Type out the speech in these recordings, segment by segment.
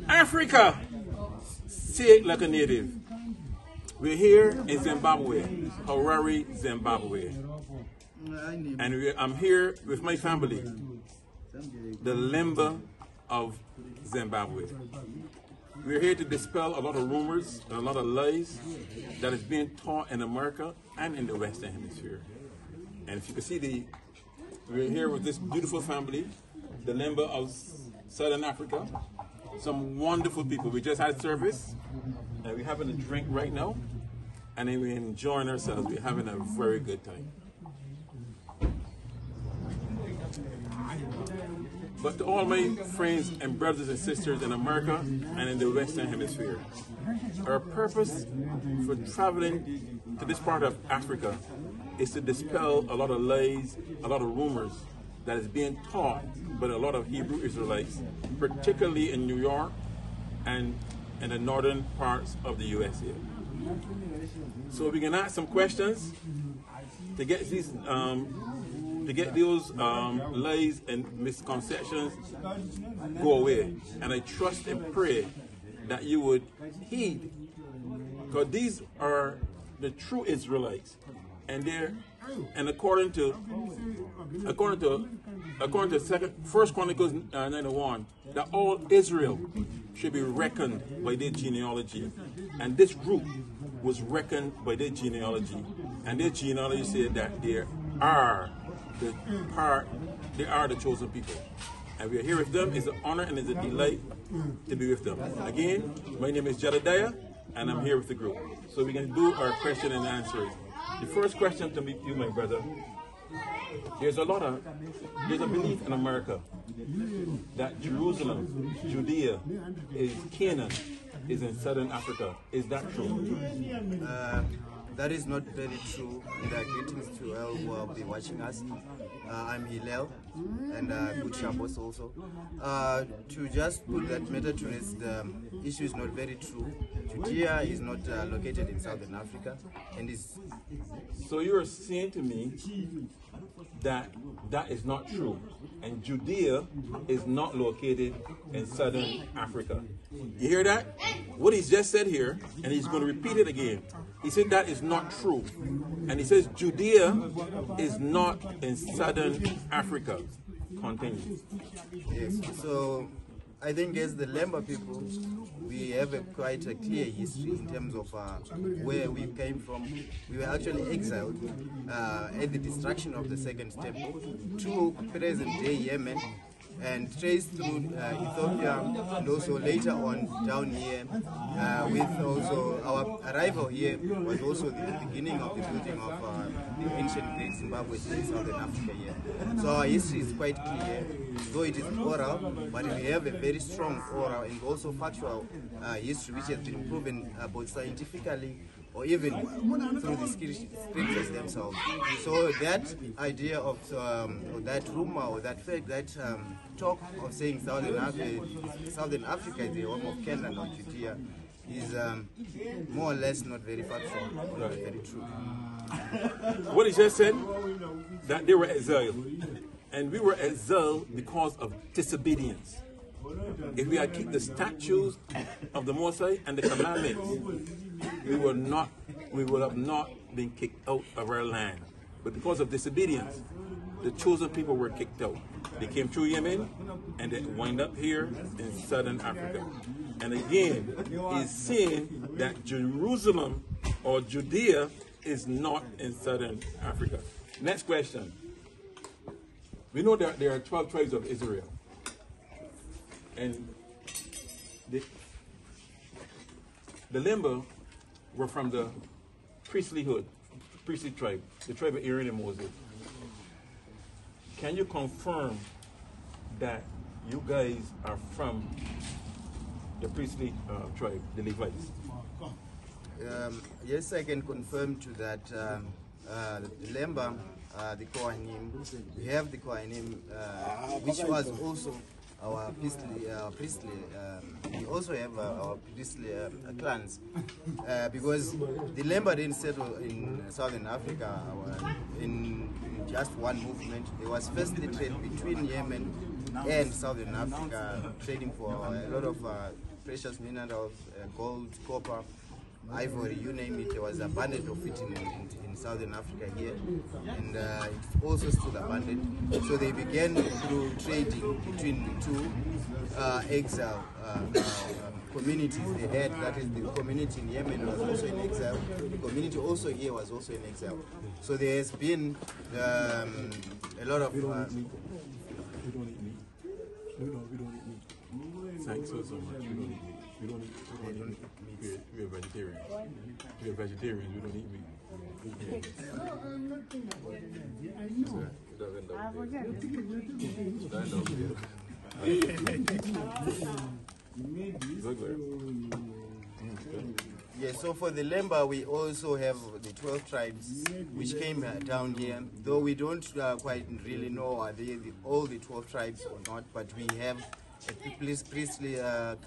Africa, say it like a native. We're here in Zimbabwe, Harare, Zimbabwe. And I'm here with my family, the Lembas of Zimbabwe. We're here to dispel a lot of rumors and a lot of lies that is being taught in America and in the Western Hemisphere. And if you can see, we're here with this beautiful family, the Lembas of Southern Africa. Some wonderful people. We just had service, and we're having a drink right now, and then we're enjoying ourselves. We're having a very good time. But to all my friends and brothers and sisters in America and in the Western Hemisphere, our purpose for traveling to this part of Africa is to dispel a lot of lies, a lot of rumors that is being taught by a lot of Hebrew Israelites, particularly in New York and in the northern parts of the USA. So we can ask some questions to get these those lies and misconceptions go away. And I trust and pray that you would heed, because these are the true Israelites, and according to 1 Chronicles 9:1, that all Israel should be reckoned by their genealogy, and this group was reckoned by their genealogy, and their genealogy said that they are the chosen people, and we are here with them. It's an honor and it's a delight to be with them. Again, my name is Judea, and I'm here with the group, so we can do our question and answers. The first question to you, my brother, there's a belief in America that Jerusalem, Judea, is Canaan, is in Southern Africa. Is that true? That is not very true. And greetings to all who will be watching us. I'm Hillel, and good Shabbos also. To just put that matter to rest, the issue is not very true. Judea is not located in Southern Africa, and is. So you're saying to me that that is not true, and Judea is not located in Southern Africa. You hear that? What he's just said here, and he's going to repeat it again. He said that is not true, and he says Judea is not in Southern Africa. Continue. Yes. So I think as the Lembas people, we have quite a clear history in terms of where we came from. We were actually exiled at the destruction of the Second Temple to present-day Yemen, and traced through Ethiopia, and also later on down here, with also our arrival here was also the beginning of the building of the ancient Great Zimbabwe in Southern Africa here. So our history is quite clear, though it is oral, but we have a very strong oral and also factual history which has been proven both scientifically or even through the scriptures themselves. So that idea of or that rumor or that fact, that talk of saying Southern Africa is the home of Canaan or Judea is more or less not very factual, or not very true. What he just said, that they were exiled, and we were exiled because of disobedience. If we had kept the statutes of the Most High and the commandments, we would have not been kicked out of our land. But because of disobedience, the chosen people were kicked out. They came through Yemen, and they wind up here in Southern Africa. And again, he's saying that Jerusalem or Judea is not in Southern Africa. Next question. We know that there are 12 tribes of Israel. And the Lembas were from the priestly tribe, the tribe of Aaron and Moses. Can you confirm that you guys are from the priestly tribe, the Levites? Yes, I can confirm to that. The Lembas, the Kohanim, we have the Kohanim, which was also our priestly, we also have our priestly clans, because the Lembas didn't settle in Southern Africa in just one movement. There was first the trade between Yemen and Southern Africa, trading for a lot of precious minerals, gold, copper, ivory, you name it. There was abundant of it in Southern Africa here, and it also still abundant. So they began through trading between the two exile communities they had. That is, the community in Yemen was also in exile. The community also here was also in exile. So there has been a lot of. We don't eat meat. We don't eat meat. Thanks so much. We don't eat meat. We don't eat meat. We're vegetarians. We're vegetarians. We don't eat meat. Yeah, so for the Lemba, we also have the 12 tribes which came down here, though we don't quite really know are they all the 12 tribes or not, but we have a priestly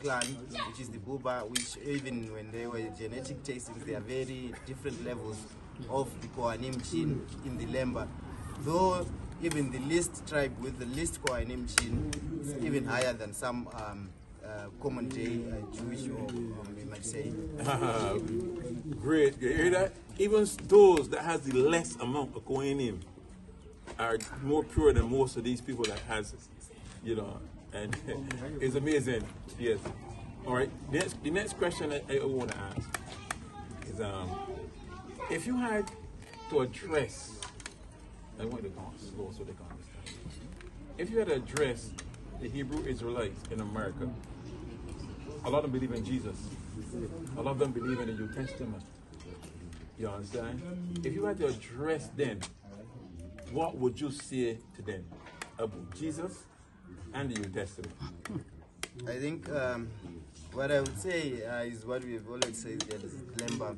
clan, which is the Buba, which even when they were genetic tastings, there are very different levels of the Kohanim gene in the Lemba. Though even the least tribe with the least Kohanim gene is even higher than some common day Jewish, or we might say. Great, you hear that? Even those that has the less amount of Kohanim are more pure than most of these people that has, you know, and it's amazing. Yes. All right. The next question I want to ask is, if you had to address, I want to go slow so they can understand. If you had to address the Hebrew Israelites in America, a lot of them believe in Jesus. A lot of them believe in the New Testament. You understand? If you had to address them, what would you say to them about Jesus and the New Testament? I think what I would say is what we've always said here, Lemba.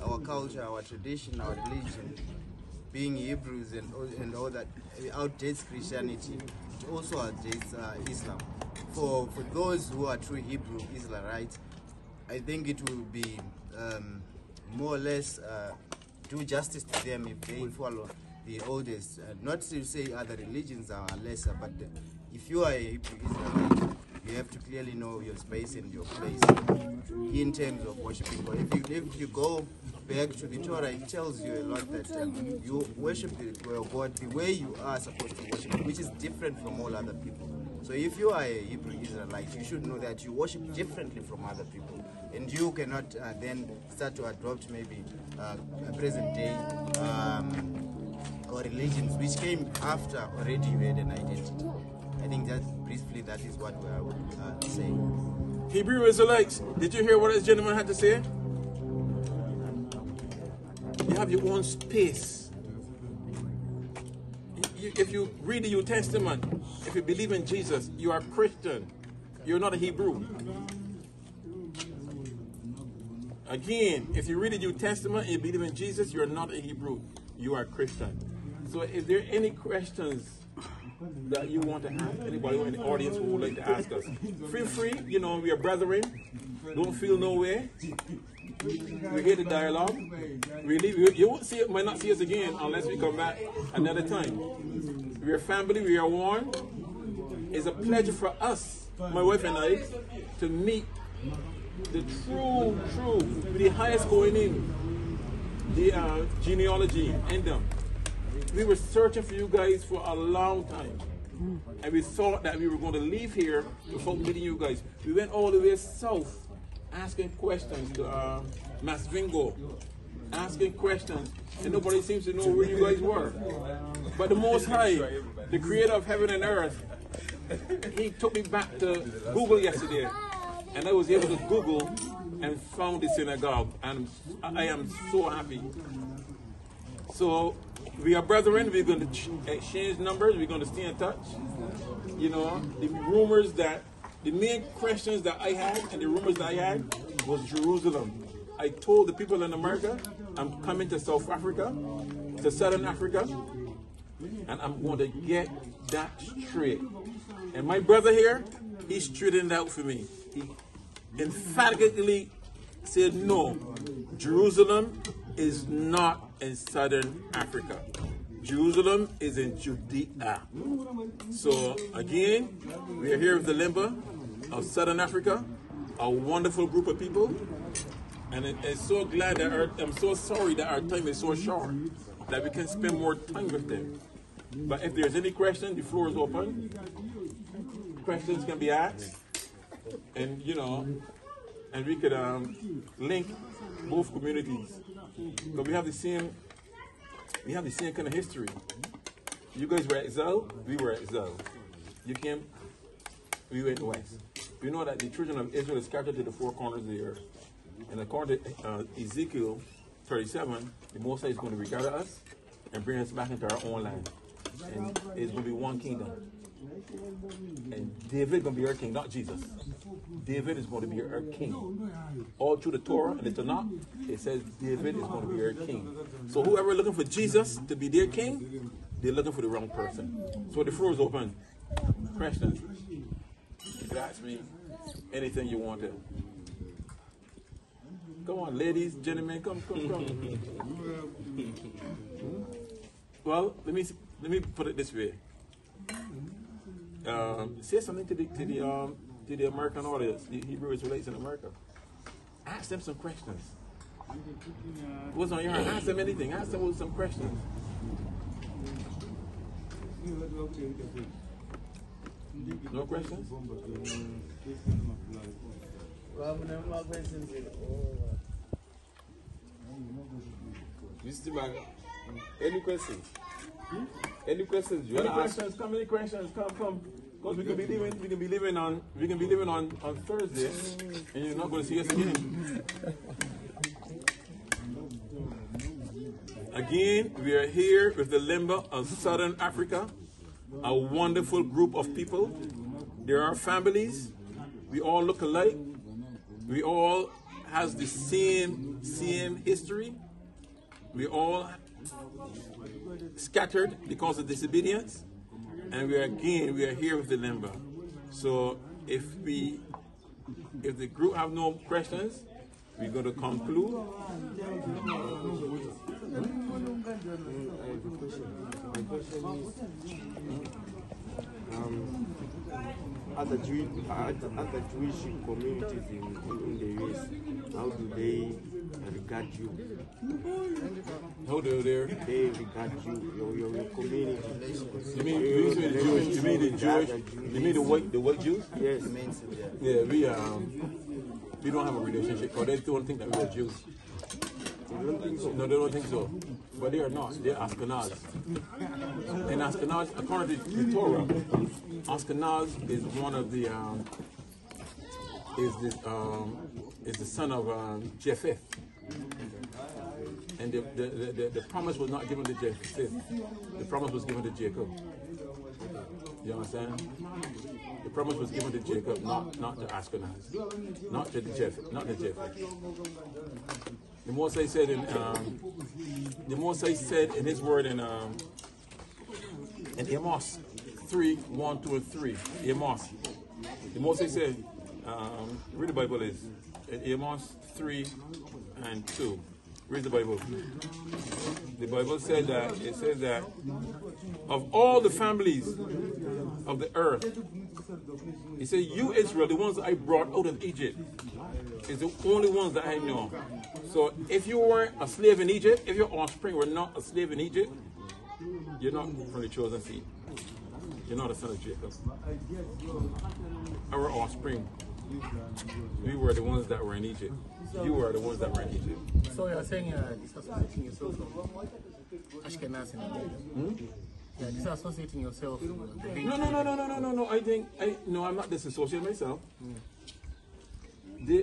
Our culture, our tradition, our religion, being Hebrews and all that, outdates Christianity. It also outdates Islam. For those who are true Hebrew Israelites, I think it will be more or less do justice to them if they follow the oldest. Not to say other religions are lesser, but if you are a Hebrew Israelite, you have to clearly know your space and your place in terms of worshiping God. If you go back to the Torah, it tells you a lot that you worship God the way you are supposed to worship, which is different from all other people. So if you are a Hebrew Israelite, you should know that you worship differently from other people. And you cannot then start to adopt maybe present day or religions which came after already you had an identity. I think that briefly that is what I would say. Hebrew Israelites, did you hear what this gentleman had to say? You have your own space. If you read the New Testament, if you believe in Jesus, you are Christian. You're not a Hebrew. Again, if you read the New Testament and you believe in Jesus, you're not a Hebrew. You are Christian. So if there are any questions that you want to ask anybody in the audience who would like to ask us, feel free. You know, we are brethren. Don't feel no way. We're here to dialogue. You won't see it, might not see us again unless we come back another time. We are family. We are one. It's a pleasure for us, my wife and I, to meet the true, the highest going in the genealogy in them. We were searching for you guys for a long time, and we thought that we were going to leave here before meeting you guys. We went all the way south, asking questions to Masvingo, asking questions, and nobody seems to know where you guys were. But the Most High, the Creator of heaven and earth, He took me back to Google yesterday, and I was able to Google and found the synagogue, and I am so happy. So we are brethren. We're going to exchange numbers. We're going to stay in touch. You know, the rumors that, the main questions that I had and the rumors that I had was Jerusalem. I told the people in America, I'm coming to South Africa, to Southern Africa, and I'm going to get that straight. And my brother here, he straightened out for me. He emphatically said, no, Jerusalem is not in Southern Africa. Jerusalem is in Judea. So again, we are here with the Lemba of Southern Africa, a wonderful group of people. And I'm so glad that I'm so sorry that our time is so short, that we can spend more time with them. But if there's any question, the floor is open. Questions can be asked. And you know, and we could link both communities. Because we have the same kind of history. You guys were at Zell, we were at Zell. You came, we went west. We know that the children of Israel is scattered to the four corners of the earth. And according to Ezekiel 37, the Most High is going to regather us and bring us back into our own land. And it's going to be one kingdom. And David is going to be our king, not Jesus. David is going to be our king. All through the Torah and the Tanakh, it says David is going to be our king. So whoever looking for Jesus to be their king, they're looking for the wrong person. So the floor is open. Questions? You can ask me anything you want to. Come on, ladies, gentlemen, come. Well, let me put it this way. Say something to the American audience, the Hebrew Israelites in America. Ask them some questions. What's on your heart? Ask them anything. Ask them some questions. No questions? Mr. Maga, any questions? Any questions? Any questions? Come. Any questions? Come. Because we can be living on Thursday, and you're not going to see us again. Again, we are here with the Lemba of Southern Africa, a wonderful group of people. There are families. We all look alike. We all has the same history. We all scattered because of disobedience, and we are here with the Lemba. So if the group have no questions, we're going to conclude. Other Jewish communities in the US, how do they regard you? How do they regard you, your community? You mean the white Jews? Yes. Yeah, we don't have a relationship, because they don't think that we are Jews. You don't think so? No, they don't think so. But they are not. They're Ashkenaz. And Ashkenaz, according to the Torah, Ashkenaz is one of the is the son of Japheth. And the promise was not given to Japheth. The promise was given to Jacob. You understand? The promise was given to Jacob, not to Ashkenaz, not to Japheth. The Most High said in His word in Amos 3, 1, 2, and 3. Amos. The Most High said, read the Bible is in Amos 3 and 2. Read the Bible. The Bible said that of all the families of the earth, He said, you Israel, the ones that I brought out of Egypt, is the only ones that I know. So if you were a slave in Egypt, if your offspring were not a slave in Egypt, you're not from the chosen seed. You're not a son of Jacob. Our offspring, we were the ones that were in Egypt. You were the ones that were in Egypt. So you're saying disassociating yourself from Ashkenaz in America? Yeah, disassociating yourself from the No. I'm not disassociating myself.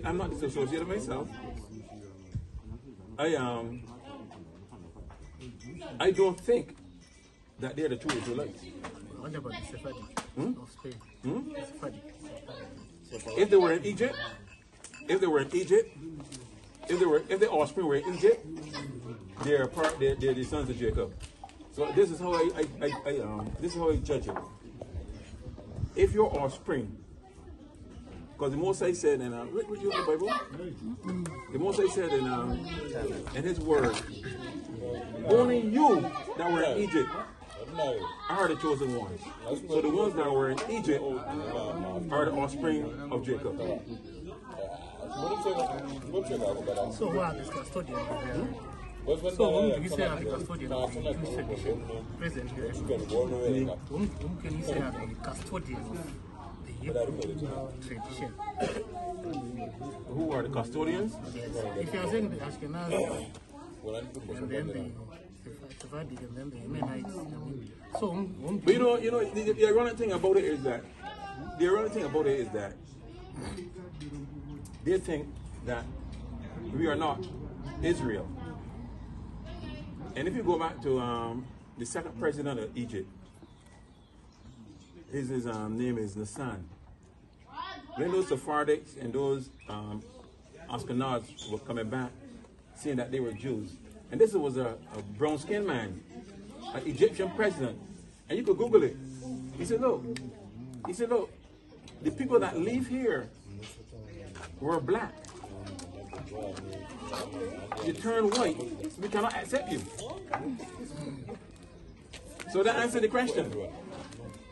I'm not disassociating myself. I don't think that they're the true Israelites. What about the Sephardic of Spain? Sephardic. If they were in Egypt, if the offspring were in Egypt, they're the sons of Jacob. So this is how I judge it. If your offspring Because the Mosai said in you have the Bible? The Mosai said in his word, only you that were in Egypt are the chosen ones. So the ones that were in Egypt are the offspring of Jacob. So who are the custodians? So whom do we say are the custodians of the Jewish tradition presently? Whom can we say are the custodians of the Hebrew tradition? Who are the custodians? Yes. If you are saying the Ashkenazi, and then the Sephardic, and then the Yemenites, so but you know, the ironic thing about it is that they think that we are not Israel. And if you go back to the second president of Egypt, his name is Nassan. When those Sephardics and those Ashkenazis were coming back, saying that they were Jews, and this was a brown-skinned man, an Egyptian president, and you could Google it. He said, look, the people that live here were black. You turn white, we cannot accept you. So that answered the question.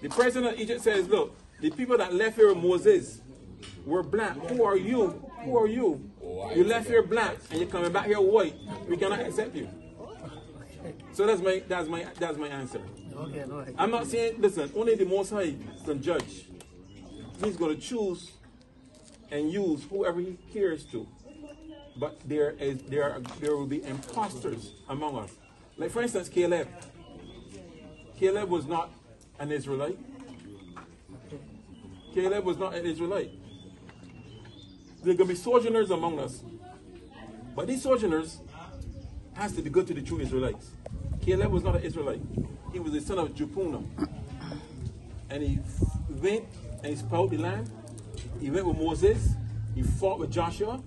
The president of Egypt says, look, the people that left here with Moses were black. Who are you? Who are you? You left here black and you're coming back here white. We cannot accept you. So that's my answer. okay, no, I'm not saying, listen, only the Most High can judge. He's going to choose and use whoever he cares to. But there will be imposters among us. Like for instance, Caleb. Caleb was not an Israelite. Caleb was not an Israelite. There are going to be sojourners among us. But these sojourners has to be good to the true Israelites. Caleb was not an Israelite. He was the son of Jephunneh. And he went and he plowed the land. He went with Moses. He fought with Joshua.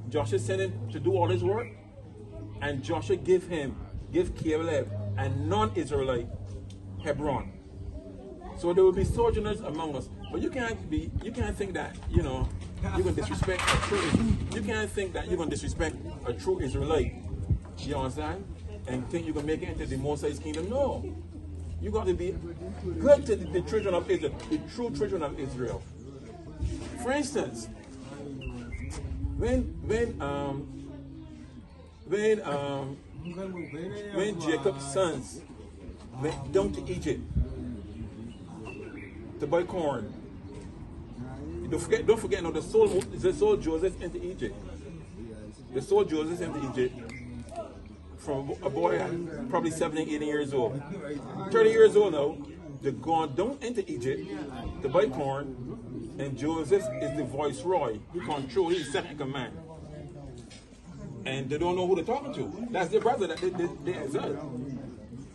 Joshua sent him to do all his work. And Joshua give Caleb a non-Israelite Hebron. So there will be sojourners among us. But you can't think that, you know, you're going to disrespect a true Israelite. You can't think that you're going to disrespect a true Israelite. You understand? And think you can make it into the Mosai's kingdom. No. You got to be good to the children of Israel, the true children of Israel. For instance, when Jacob's sons went down to Egypt to buy corn, don't forget now, they sold Joseph into Egypt. They sold Joseph into Egypt from a boy at probably 17, 18 years old. 30 years old now, they're gone down into Egypt to buy corn, and Joseph is the viceroy, control, he's second in command. And they don't know who they're talking to. That's their brother that they exiled.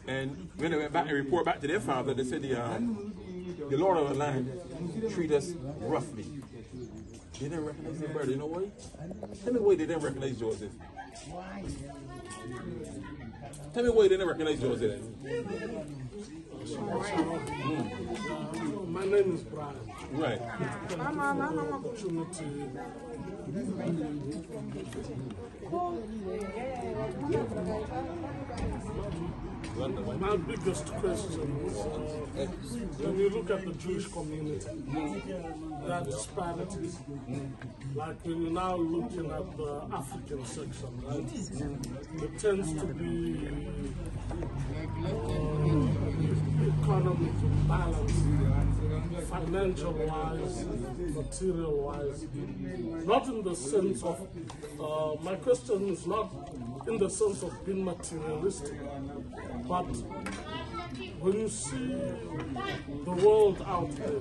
And when they went back and report back to their father, they said the Lord of the land treat us roughly. They didn't recognize their brother. You know why? Tell me why they didn't recognize Joseph. Tell me why they didn't recognize Joseph. My name is Brian. Right. I'm an opportunity. My biggest question is when you look at the Jewish community, there are disparities. Like when you're now looking at the African section, right? It tends to be economic imbalance, financial-wise, material-wise. Not in the sense of, my question is not in the sense of being materialistic, but when you see the world out there,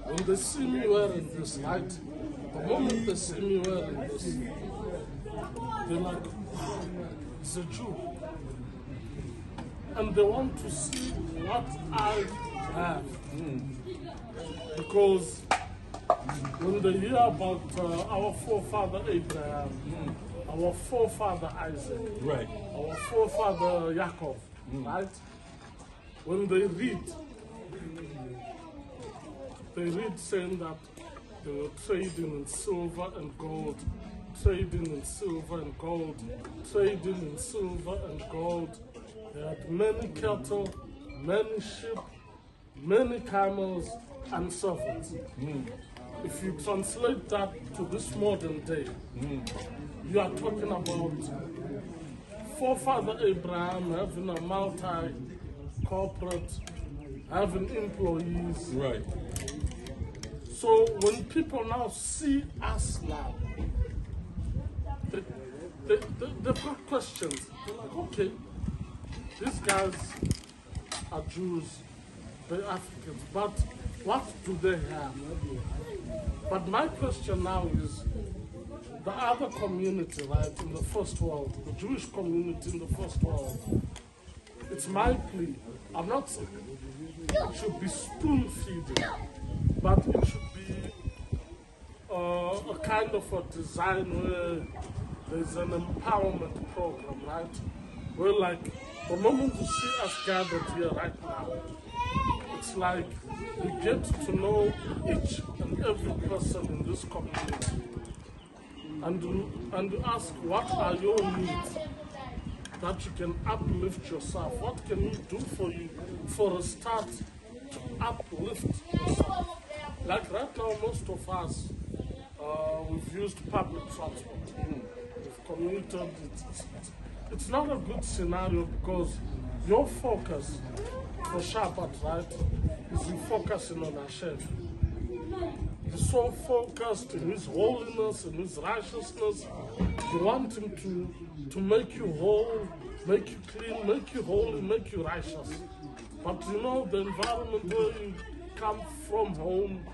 when they see me wearing this, right? The moment they see me wearing this, they're like, wow, it's a Jew. And they want to see what I have. Because when they hear about our forefather Abraham, our forefather Isaac, Right. our forefather Jacob, right? When they read saying that They were trading in silver and gold, trading in silver and gold, trading in silver and gold. They had many cattle, many sheep, many camels, and servants. If you translate that to this modern day, you are talking about forefather Abraham having a multi-corporate, having employees. Right. So when people now see us now, they've got questions. They're like, okay, these guys are Jews, they're Africans, but what do they have? But my question now is, the other community, right, in the first world, the Jewish community in the first world, it's my plea. I'm not saying it should be spoon feeding, but it should be a kind of a design where there's an empowerment program, right? Where like the moment you see us gathered here right now, it's like we get to know each and every person in this community. And you ask, what are your needs that you can uplift yourself? What can we do for you for a start to uplift yourself? Like right now, most of us, we've used public transport. We've commuted. It's not a good scenario because your focus for Shabbat, right, is you focusing on Hashem. He's so focused in His holiness and His righteousness. You want Him to make you whole, make you clean, make you holy, make you righteous. But you know, the environment where you come from home,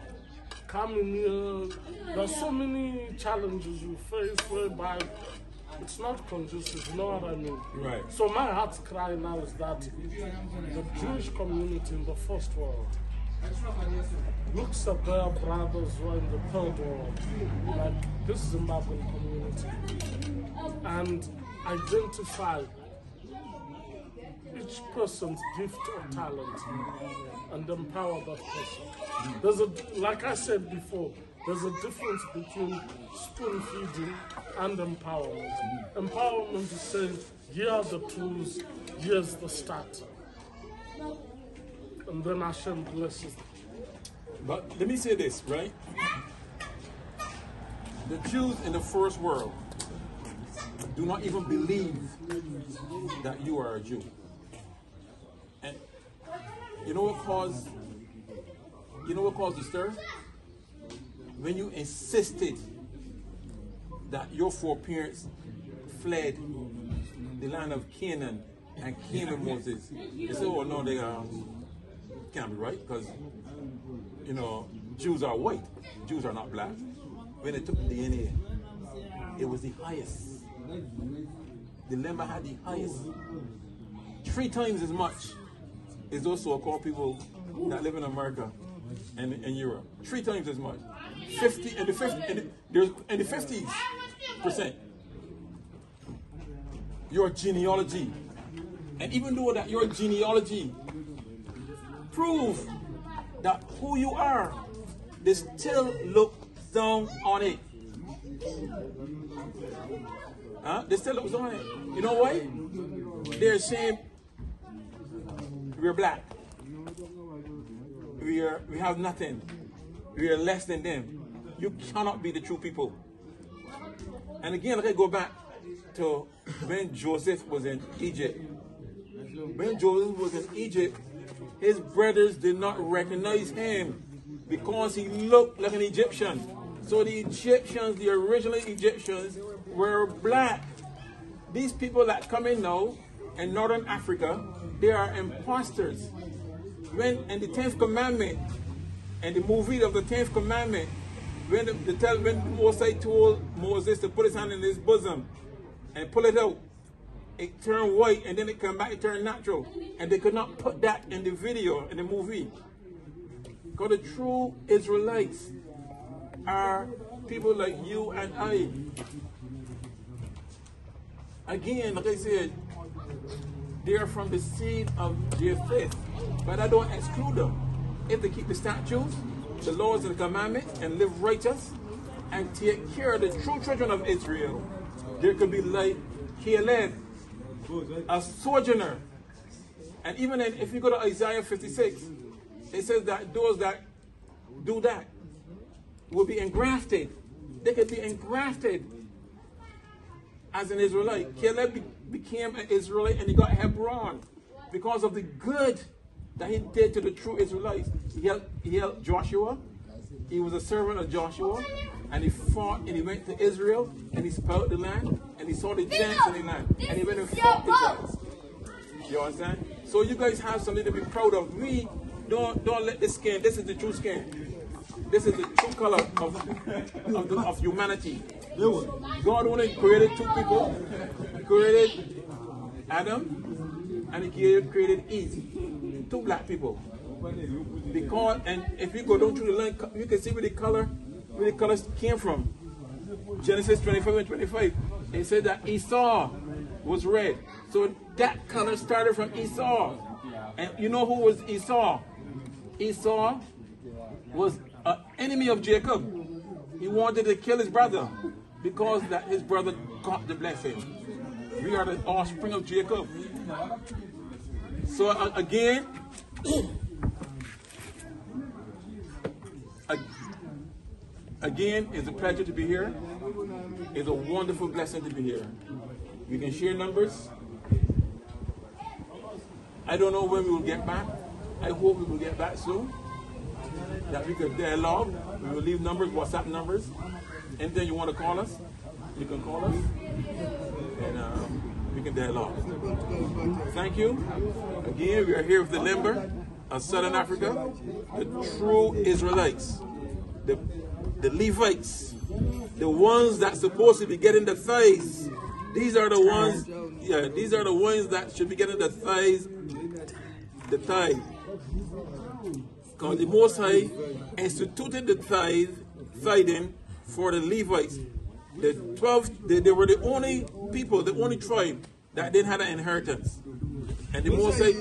coming here, there's so many challenges you face whereby it's not conducive, you know what I mean? Right. So my heart's cry now is that the Jewish community in the first world looks at their brothers who are in the third world, like this Zimbabwean community, and identify each person's gift or talent and empower that person. There's a, like I said before, there's a difference between spoon feeding and empowerment. Empowerment is saying, here are the tools, here's the start. And then Hashem blesses them. But let me say this, right? The Jews in the first world do not even believe that you are a Jew. And you know what caused the stir? When you insisted that your foreparents fled the land of Canaan and came with Moses, they said, oh no, they can't be right, because you know, Jews are white, Jews are not black. When they took the DNA, it was the highest. The Lembas had the highest. 3 times as much as those so-called people that live in America and in Europe. 3 times as much. 50 and the 50%. Your genealogy, and even though that your genealogy prove that who you are, they still look down on it. They still look down on it. You know why? They're ashamed. We're black. We have nothing. We are less than them. You cannot be the true people. And again, let me go back to when Joseph was in Egypt. When Joseph was in Egypt, his brothers did not recognize him because he looked like an Egyptian. So the Egyptians, the original Egyptians, were black. These people that come in now in Northern Africa, they are imposters. When in the 10th commandment, and the movie of the 10th commandment, when Mosai told Moses to put his hand in his bosom and pull it out, it turned white, and then it came back, it turned natural. And they could not put that in the video, in the movie. Because the true Israelites are people like you and I. Again, like I said, they are from the seed of Japheth, but I don't exclude them. If they keep the statutes, the laws and the commandments and live righteous and take care of the true children of Israel, there could be like Caleb, a sojourner. And even if you go to Isaiah 56, it says that those that do that will be engrafted. They could be engrafted as an Israelite. Caleb became an Israelite and he got Hebron because of the good that he did to the true Israelites. He helped Joshua. He was a servant of Joshua. And he fought and he went to Israel and he spoiled the land and he saw the giants in the land. And he went and fought the giants. You understand? So you guys have something to be proud of. We don't let the skin, this is the true skin. This is the true color of humanity. God only created two people. He created Adam and he created Eve. Two black people. Because, and if you go down through the line, you can see where the colors came from. Genesis 25 and 25. It said that Esau was red. So that color started from Esau. And you know who was Esau? Esau was an enemy of Jacob. He wanted to kill his brother because that his brother got the blessing. We are the offspring of Jacob. So again, it's a pleasure to be here. It's a wonderful blessing to be here. We can share numbers. I don't know when we will get back. I hope we will get back soon. That we could dialogue. We will leave numbers, WhatsApp numbers. Anything you want to call us, you can call us. And we can dialogue. Thank you. Again, we are here with the Lembas of Southern Africa, the true Israelites, the Levites, the ones that's supposed to be getting the tithes. These are the ones, these are the ones that should be getting the tithes, the tithe. Because the Most High instituted the tithing for the Levites. The 12, they were the only people, the only tribe that didn't have an inheritance. And the Most High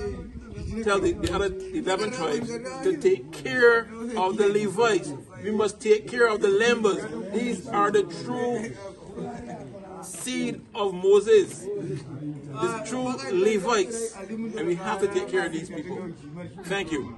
tell the other 11 tribes to take care of the Levites. We must take care of the Lembas. These are the true seed of Moses, the true Levites. And we have to take care of these people. Thank you.